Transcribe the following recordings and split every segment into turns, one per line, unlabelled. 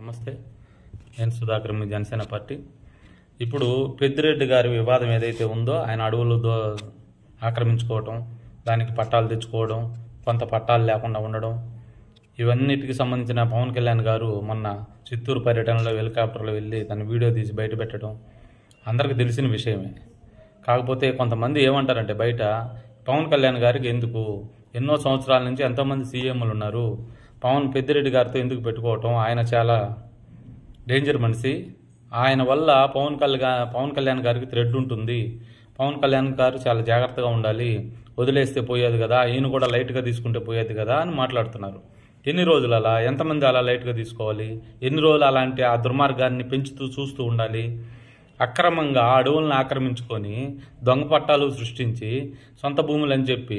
నమస్తే, నేను సుధాకర్, మీ జనసేన పార్టీ. ఇప్పుడు పెద్దిరెడ్డి గారి వివాదం ఏదైతే ఉందో, ఆయన అడవులు ఆక్రమించుకోవడం, దానికి పట్టాలు తెచ్చుకోవడం, కొంత పట్టాలు లేకుండా ఉండడం, ఇవన్నిటికి సంబంధించిన పవన్ కళ్యాణ్ గారు మొన్న చిత్తూరు పర్యటనలో హెలికాప్టర్లో వెళ్ళి తన వీడియో తీసి బయట పెట్టడం అందరికీ తెలిసిన విషయమే. కాకపోతే కొంతమంది ఏమంటారంటే, బయట పవన్ కళ్యాణ్ గారికి ఎందుకు, ఎన్నో సంవత్సరాల నుంచి ఎంతోమంది సీఎంలు ఉన్నారు, పెద్దిరెడ్డి గారితో ఎందుకు పెట్టుకోవటం, ఆయన చాలా డేంజర్ మనిషి, ఆయన వల్ల పవన్ కళ్యాణ్ గారికి థ్రెడ్ ఉంటుంది, పవన్ కళ్యాణ్ గారు చాలా జాగ్రత్తగా ఉండాలి, వదిలేస్తే పోయేది కదా, ఈయన కూడా లైట్గా తీసుకుంటే పోయేది కదా అని మాట్లాడుతున్నారు. ఎన్ని రోజులు అలా, ఎంతమంది అలా లైట్గా తీసుకోవాలి, ఎన్ని రోజులు అలాంటి ఆ దుర్మార్గాన్ని పెంచుతూ చూస్తూ ఉండాలి? అక్రమంగా అడవులను ఆక్రమించుకొని దొంగ పట్టాలు సృష్టించి సొంత భూములు అని చెప్పి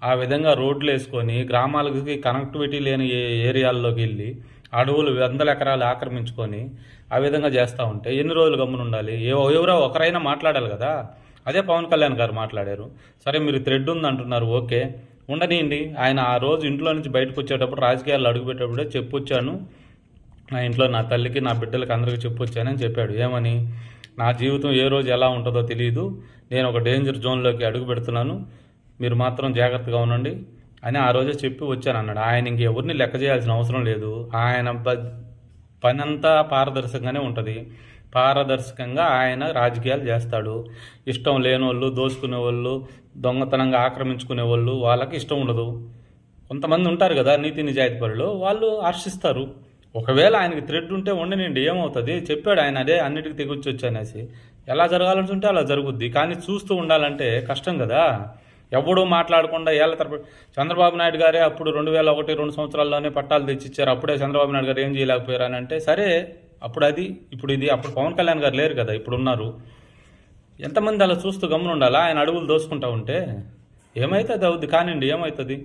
ఆ విధంగా రోడ్లు వేసుకొని గ్రామాలకి కనెక్టివిటీ లేని ఏరియాల్లోకి వెళ్ళి అడవులు 100 ఎకరాలు ఆక్రమించుకొని ఆ విధంగా చేస్తూ ఉంటే ఎన్ని రోజులు గమ్మున ఉండాలి? ఎవరో ఒకరైనా మాట్లాడాలి కదా. అదే పవన్ కళ్యాణ్ గారు మాట్లాడారు. సరే, మీరు థ్రెడ్ ఉంది అంటున్నారు, ఓకే, ఉండనియండి. ఆయన ఆ రోజు ఇంట్లో నుంచి బయటకు వచ్చేటప్పుడు, రాజకీయాల్లో అడుగుపెట్టేటప్పుడే చెప్పొచ్చాను, నా ఇంట్లో నా తల్లికి నా బిడ్డలకి అందరికీ చెప్పొచ్చానని చెప్పాడు. ఏమని? నా జీవితం ఏ రోజు ఎలా ఉంటుందో తెలియదు, నేను ఒక డేంజర్ జోన్లోకి అడుగు పెడుతున్నాను, మీరు మాత్రం జాగ్రత్తగా ఉండండి అని ఆ రోజే చెప్పి వచ్చాను అన్నాడు. ఆయన ఇంకెవరిని లెక్క చేయాల్సిన అవసరం లేదు. ఆయన పని అంతా పారదర్శకంగానే ఉంటుంది. పారదర్శకంగా ఆయన రాజకీయాలు చేస్తాడు. ఇష్టం లేని వాళ్ళు, దోసుకునే వాళ్ళు, దొంగతనంగా ఆక్రమించుకునే వాళ్ళు, వాళ్ళకి ఇష్టం ఉండదు. కొంతమంది ఉంటారు కదా నీతి నిజాయితీ పరులు, వాళ్ళు హర్షిస్తారు. ఒకవేళ ఆయనకి థ్రెడ్ ఉంటే ఉండనండి, ఏమవుతుంది? చెప్పాడు ఆయన, అదే అన్నిటికీ తెగొచ్చు అనేసి. ఎలా జరగాలని ఉంటే అలా జరుగుద్ది. కానీ చూస్తూ ఉండాలంటే కష్టం కదా. ఎవడూ మాట్లాడకుండా ఏళ్ల తరబడి చంద్రబాబు నాయుడు గారే అప్పుడు 2001-2 సంవత్సరాల్లోనే పట్టాలు తెచ్చిచ్చారు, అప్పుడే చంద్రబాబు నాయుడు గారు ఏం చేయలేకపోయారు అని అంటే, సరే, అప్పుడు అది, ఇప్పుడు ఇది. అప్పుడు పవన్ కళ్యాణ్ గారు లేరు కదా, ఇప్పుడు ఉన్నారు. ఎంతమంది అలా చూస్తూ గమ్మున ఉండాలా? ఆయన అడవులు దోసుకుంటా ఉంటే ఏమవుతుంది? అవుద్ది కానివ్వండి, ఏమవుతుంది?